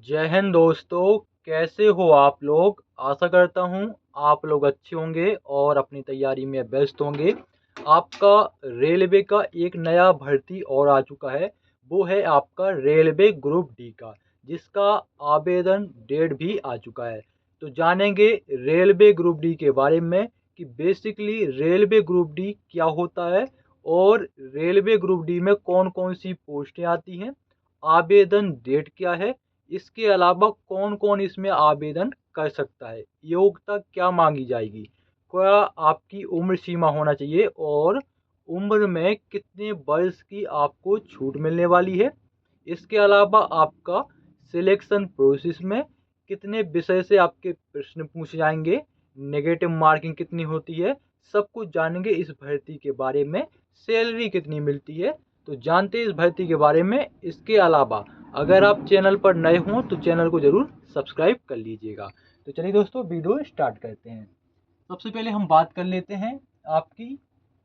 जय हिंद दोस्तों। कैसे हो आप लोग? आशा करता हूँ आप लोग अच्छे होंगे और अपनी तैयारी में व्यस्त होंगे। आपका रेलवे का एक नया भर्ती और आ चुका है, वो है आपका रेलवे ग्रुप डी का, जिसका आवेदन डेट भी आ चुका है। तो जानेंगे रेलवे ग्रुप डी के बारे में कि बेसिकली रेलवे ग्रुप डी क्या होता है और रेलवे ग्रुप डी में कौन कौन सी पोस्टें आती हैं, आवेदन डेट क्या है, इसके अलावा कौन कौन इसमें आवेदन कर सकता है, योग्यता क्या मांगी जाएगी, क्या आपकी उम्र सीमा होना चाहिए और उम्र में कितने वर्ष की आपको छूट मिलने वाली है। इसके अलावा आपका सिलेक्शन प्रोसेस में कितने विषय से आपके प्रश्न पूछे जाएंगे, नेगेटिव मार्किंग कितनी होती है, सब कुछ जानेंगे इस भर्ती के बारे में। सैलरी कितनी मिलती है, तो जानते हैं इस भर्ती के बारे में। इसके अलावा अगर आप चैनल पर नए हों तो चैनल को जरूर सब्सक्राइब कर लीजिएगा। तो चलिए दोस्तों, वीडियो स्टार्ट करते हैं। सबसे पहले हम बात कर लेते हैं आपकी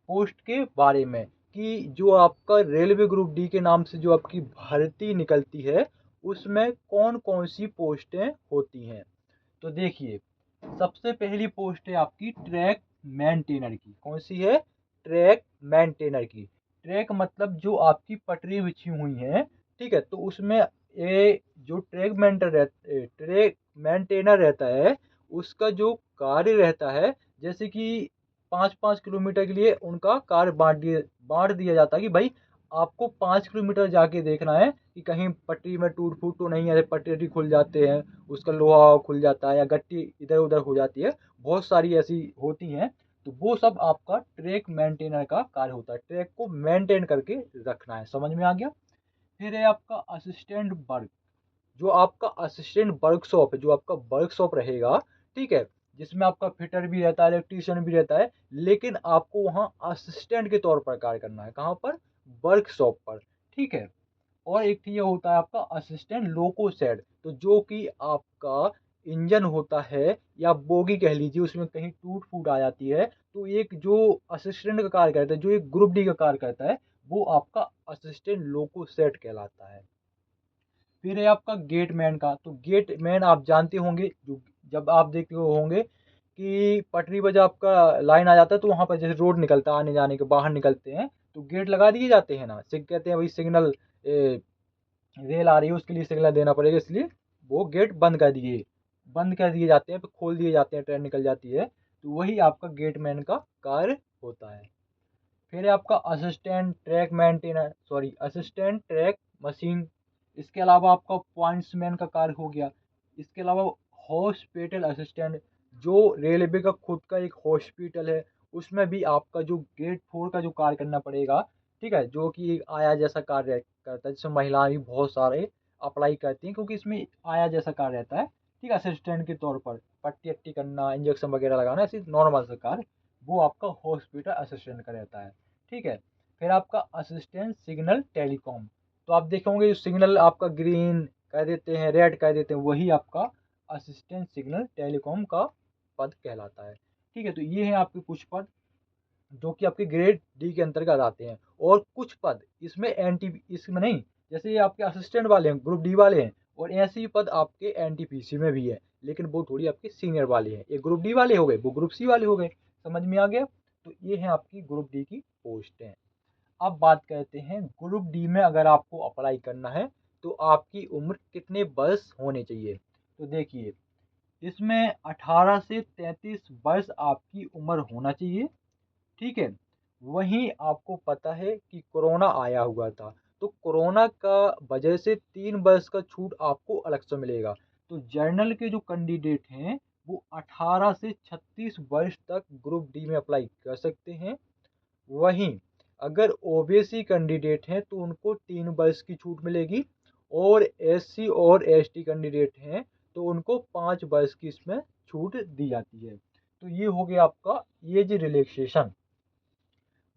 पोस्ट के बारे में कि जो आपका रेलवे ग्रुप डी के नाम से जो आपकी भर्ती निकलती है उसमें कौन कौन सी पोस्टें होती हैं। तो देखिए, सबसे पहली पोस्ट है आपकी ट्रैक मेंटेनर की। कौन सी है? ट्रैक मेंटेनर की। ट्रैक मतलब जो आपकी पटरी बिछी हुई है, ठीक है, तो उसमें ये जो ट्रैक मेंटेनर रहता है उसका जो कार्य रहता है, जैसे कि 5-5 किलोमीटर के लिए उनका कार्य बांट दिया जाता है कि भाई आपको 5 किलोमीटर जाके देखना है कि कहीं पटरी में टूट फूट तो नहीं है, पटरी खुल जाते हैं, उसका लोहा खुल जाता है या गट्टी इधर उधर हो जाती है, बहुत सारी ऐसी होती हैं। तो वो सब आपका ट्रैक मेंटेनर का कार्य होता है, ट्रैक को मेंटेन करके रखना है। समझ में आ गया? फिर है आपका असिस्टेंट वर्क। जो आपका असिस्टेंट वर्कशॉप है, जो आपका वर्कशॉप रहेगा, ठीक है, जिसमें आपका फिटर भी रहता है, इलेक्ट्रीशियन भी रहता है, लेकिन आपको वहाँ असिस्टेंट के तौर पर कार्य करना है। कहाँ पर? वर्कशॉप पर, ठीक है। और एक ये होता है आपका असिस्टेंट लोको सेट, तो जो कि आपका इंजन होता है या बोगी कह लीजिए, उसमें कहीं टूट फूट आ जाती है, तो एक जो असिस्टेंट का कार्य करता है, जो एक ग्रुप डी का कार्य करता है, वो आपका असिस्टेंट लोको सेट कहलाता है। फिर है आपका गेट मैन का। तो गेट मैन आप जानते होंगे, जो जब आप देखते हो होंगे कि पटरी पर जब आपका लाइन आ जाता है तो वहाँ पर जैसे रोड निकलता है, आने जाने के बाहर निकलते हैं तो गेट लगा दिए जाते हैं ना, कहते हैं भाई सिग्नल रेल आ रही है उसके लिए सिग्नल देना पड़ेगा, इसलिए वो गेट बंद कर दिए जाते हैं, फिर खोल दिए जाते हैं, ट्रेन निकल जाती है। तो वही आपका गेट मैन का कार्य होता है। फिर है आपका असिस्टेंट ट्रैक मशीन। इसके अलावा आपका पॉइंट्समैन का कार्य हो गया। इसके अलावा हॉस्पिटल असिस्टेंट, जो रेलवे का खुद का एक हॉस्पिटल है, उसमें भी आपका जो गेट फोर का जो कार्य करना पड़ेगा, ठीक है, जो कि एक आया जैसा कार्य करता है, जिसमें महिलाएं भी बहुत सारे अप्लाई करती हैं क्योंकि इसमें आया जैसा कार्य रहता है, ठीक है, असिस्टेंट के तौर पर पट्टी अट्टी करना, इंजेक्शन वगैरह लगाना, ऐसी नॉर्मल सा कार्य वो आपका हॉस्पिटल असिस्टेंट का रहता है, ठीक है। फिर आपका असिस्टेंट सिग्नल टेलीकॉम। तो आप देखेंगे जो सिग्नल आपका ग्रीन कर देते हैं, रेड कर देते हैं, वही आपका असिस्टेंट सिग्नल टेलीकॉम का पद कहलाता है, ठीक है। तो ये हैं आपके कुछ पद जो कि आपके ग्रेड डी के अंतर्गत आते हैं। और कुछ पद इसमें इसमें नहीं, जैसे ये आपके असिस्टेंट वाले हैं, ग्रुप डी वाले हैं, और ऐसे ही पद आपके एनटीपीसी में भी है, लेकिन वो थोड़ी आपके सीनियर वाले हैं। ये ग्रुप डी वाले हो गए, वो ग्रुप सी वाले हो गए। समझ में आ गया? तो ये है आपकी ग्रुप डी की पोस्टें। अब बात करते हैं ग्रुप डी में अगर आपको अप्लाई करना है तो आपकी उम्र कितने वर्ष होने चाहिए। तो देखिए, इसमें 18 से 33 वर्ष आपकी उम्र होना चाहिए, ठीक है। वहीं आपको पता है कि कोरोना आया हुआ था, तो कोरोना का वजह से 3 वर्ष का छूट आपको अलग से मिलेगा। तो जर्नल के जो कैंडिडेट हैं वो 18 से 36 वर्ष तक ग्रुप डी में अप्लाई कर सकते हैं। वहीं अगर ओबीसी कैंडिडेट हैं तो उनको 3 वर्ष की छूट मिलेगी, और एससी और एसटी कैंडिडेट हैं तो उनको 5 वर्ष की इसमें छूट दी जाती है। तो ये हो गया आपका एज रिलैक्सेशन।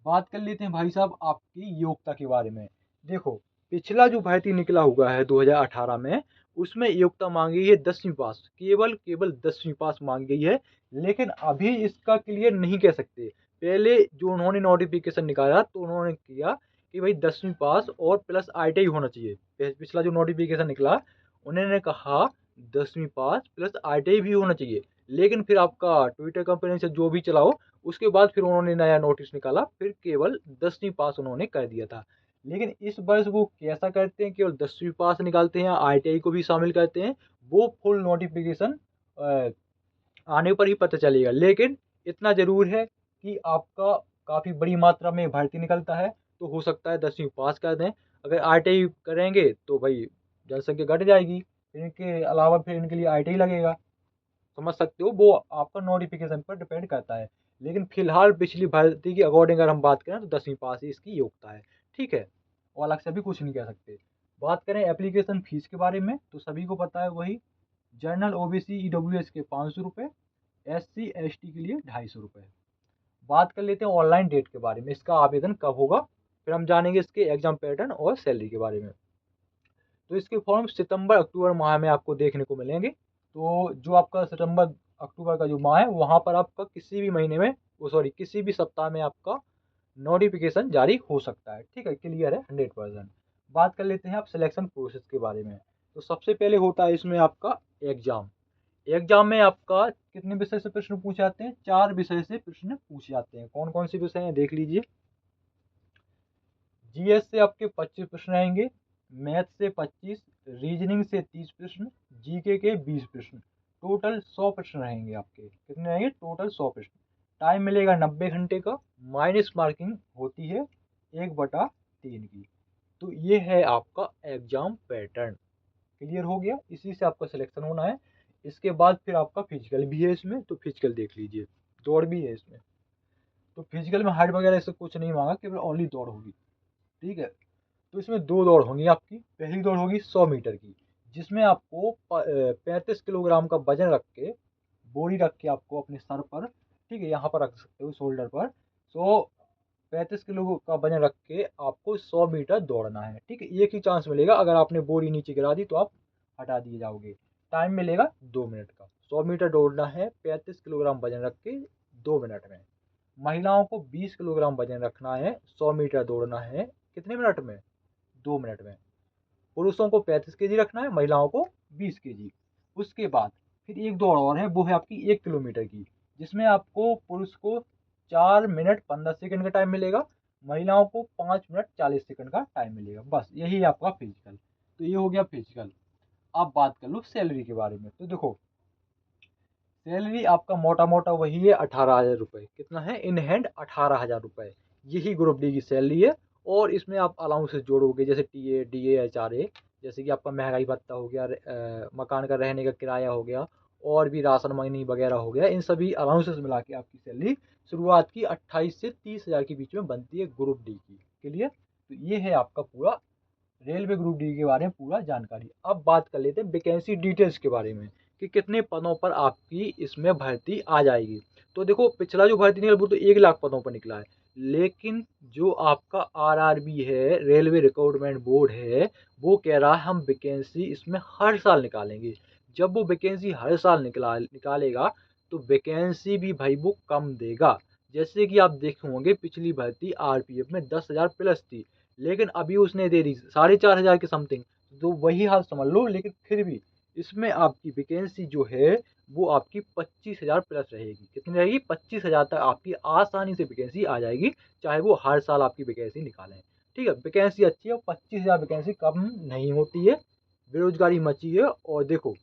बात कर लेते हैं भाई साहब आपकी योग्यता के बारे में। देखो, पिछला जो भर्ती निकला हुआ है 2018 में, उसमें योग्यता मांगी है 10वीं पास, केवल 10वीं पास मांगी गई है। लेकिन अभी इसका क्लियर नहीं कह सकते। पहले जो उन्होंने नोटिफिकेशन निकाला तो उन्होंने किया कि भाई 10वीं पास और प्लस आईटीआई होना चाहिए। पिछला जो नोटिफिकेशन निकला उन्होंने कहा 10वीं पास प्लस ITI भी होना चाहिए। लेकिन फिर आपका ट्विटर कंपनी से जो भी चलाओ, उसके बाद फिर उन्होंने नया नोटिस निकाला, फिर केवल 10वीं पास उन्होंने कर दिया था। लेकिन इस वर्ष वो कैसा करते हैं, केवल 10वीं पास निकालते हैं, ITI को भी शामिल करते हैं। वो फुल नोटिफिकेशन आने पर ही पता चलेगा। लेकिन इतना ज़रूर है कि आपका काफ़ी बड़ी मात्रा में भर्ती निकलता है, तो हो सकता है 10वीं पास कर दें। अगर ITI करेंगे तो भाई जनसंख्या घट जाएगी, फिर इनके अलावा फिर इनके लिए ITI लगेगा। समझ सकते हो, वो आपका नोटिफिकेशन पर डिपेंड करता है। लेकिन फिलहाल पिछली भर्ती की अकॉर्डिंग अगर हम बात करें तो 10वीं पास ही इसकी योग्यता है। ठीक है, और अलग से भी कुछ नहीं कह सकते। बात करें एप्लीकेशन फीस के बारे में, तो सभी को पता है वही, जनरल OBC EWS के 500 रुपये, SC ST के लिए 250 रुपये। बात कर लेते हैं ऑनलाइन डेट के बारे में, इसका आवेदन कब होगा, फिर हम जानेंगे इसके एग्जाम पैटर्न और सैलरी के बारे में। तो इसके फॉर्म सितंबर अक्टूबर माह में आपको देखने को मिलेंगे। तो जो आपका सितंबर अक्टूबर का जो माह है, वहाँ पर आपका किसी भी महीने में, वो सॉरी किसी भी सप्ताह में आपका नोटिफिकेशन जारी हो सकता है। ठीक है, क्लियर है 100%। बात कर लेते हैं आप सिलेक्शन प्रोसेस के बारे में। तो सबसे पहले होता है इसमें आपका एग्जाम। एग्जाम में आपका कितने विषय से प्रश्न पूछे जाते हैं, 4 विषय से प्रश्न पूछे जाते हैं। कौन कौन से विषय हैं देख लीजिए। GS से आपके 25 प्रश्न रहेंगे, मैथ से 25, रीजनिंग से 30 प्रश्न, जीके के 20 प्रश्न, टोटल 100 प्रश्न रहेंगे आपके। कितने रहेंगे, टोटल 100 प्रश्न। टाइम मिलेगा 90 घंटे का, माइनस मार्किंग होती है 1/3 की। तो ये है आपका एग्जाम पैटर्न। क्लियर हो गया, इसी से आपका सिलेक्शन होना है। इसके बाद फिर आपका फिजिकल भी है इसमें, तो फिजिकल देख लीजिए, दौड़ भी है इसमें। तो फिजिकल में हाइट वगैरह से कुछ नहीं मांगा, केवल ओनली दौड़ होगी। ठीक है, तो इसमें 2 दौड़ होंगी आपकी। पहली दौड़ होगी 100 मीटर की, जिसमें आपको 35 किलोग्राम का वजन रख के, बोरी रख के आपको अपने सर पर, ठीक है, यहाँ पर रख सकते हो शोल्डर पर। 35 किलो का वजन रख के आपको 100 मीटर दौड़ना है। ठीक है, एक ही चांस मिलेगा, अगर आपने बोरी नीचे गिरा दी तो आप हटा दिए जाओगे। टाइम मिलेगा 2 मिनट का। 100 मीटर दौड़ना है 35 किलोग्राम वजन रख के 2 मिनट में। महिलाओं को 20 किलोग्राम वजन रखना है, 100 मीटर दौड़ना है कितने मिनट में, 2 मिनट में। पुरुषों को 35 kg रखना है, महिलाओं को 20 kg। उसके बाद फिर एक दौड़ और है, वो है आपकी 1 किलोमीटर की, जिसमें आपको पुरुष को 4 मिनट 15 सेकंड का टाइम मिलेगा, महिलाओं को 5 मिनट 40 सेकंड का टाइम मिलेगा। बस यही है आपका फिजिकल। तो ये हो गया फिजिकल। अब बात कर लो सैलरी के बारे में। तो देखो, सैलरी आपका मोटा मोटा वही है 18,000 रुपये। कितना है, इन हैंड 18,000 रुपये। यही ग्रुप डी की सैलरी है। और इसमें आप अलाउंसेस जोड़ोगे, जैसे TA DA HRA, जैसे कि आपका महंगाई भत्ता हो गया, मकान का रहने का किराया हो गया, और भी राशन मनी वगैरह हो गया। इन सभी अलाउंसेस मिला के आपकी सैलरी शुरुआत की 28 से 30,000 के बीच में बनती है ग्रुप डी की। क्लियर, तो ये है आपका पूरा रेलवे ग्रुप डी के बारे में पूरा जानकारी। अब बात कर लेते हैं वैकेंसी डिटेल्स के बारे में, कि कितने पदों पर आपकी इसमें भर्ती आ जाएगी। तो देखो, पिछला जो भर्ती निकला वो तो 1 लाख पदों पर निकला है। लेकिन जो आपका RRB है, रेलवे रिक्रूटमेंट बोर्ड है, वो कह रहा है हम वैकेंसी इसमें हर साल निकालेंगे। जब वो वैकेंसी हर साल निकालेगा, तो वैकेंसी भी भाई वो कम देगा। जैसे कि आप देखे होंगे, पिछली भर्ती RPF में 10,000 प्लस थी, लेकिन अभी उसने दे दी 4,500 के समथिंग। तो वही हाल समझ लो। लेकिन फिर भी इसमें आपकी वैकेंसी जो है, वो आपकी 25,000 प्लस रहेगी। कितनी रहेगी, 25,000 तक आपकी आसानी से वैकेंसी आ जाएगी, चाहे वो हर साल आपकी वैकेंसी निकालें। ठीक है, वैकेंसी अच्छी है, 25,000 वैकेंसी कम नहीं होती है। बेरोजगारी मची है। और देखो,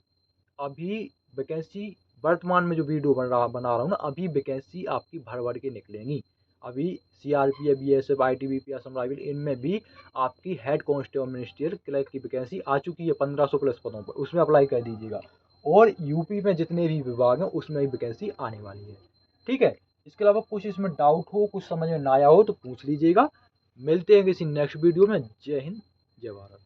अभी वैकेंसी वर्तमान में जो वीडियो बना रहा हूँ ना, अभी वैकेंसी आपकी भर भर के निकलेंगी। अभी CRPF BSF ITBP Assam rifle, इनमें भी आपकी हेड कांस्टेबल मिनिस्ट्रियल क्लर्क की वैकेंसी आ चुकी है 1500 प्लस पदों पर, उसमें अप्लाई कर दीजिएगा। और यूपी में जितने भी विभाग हैं उसमें भी वैकेंसी आने वाली है। ठीक है, इसके अलावा कुछ इसमें डाउट हो, कुछ समझ में ना आया हो तो पूछ लीजिएगा। मिलते हैं किसी नेक्स्ट वीडियो में। जय हिंद, जय भारत।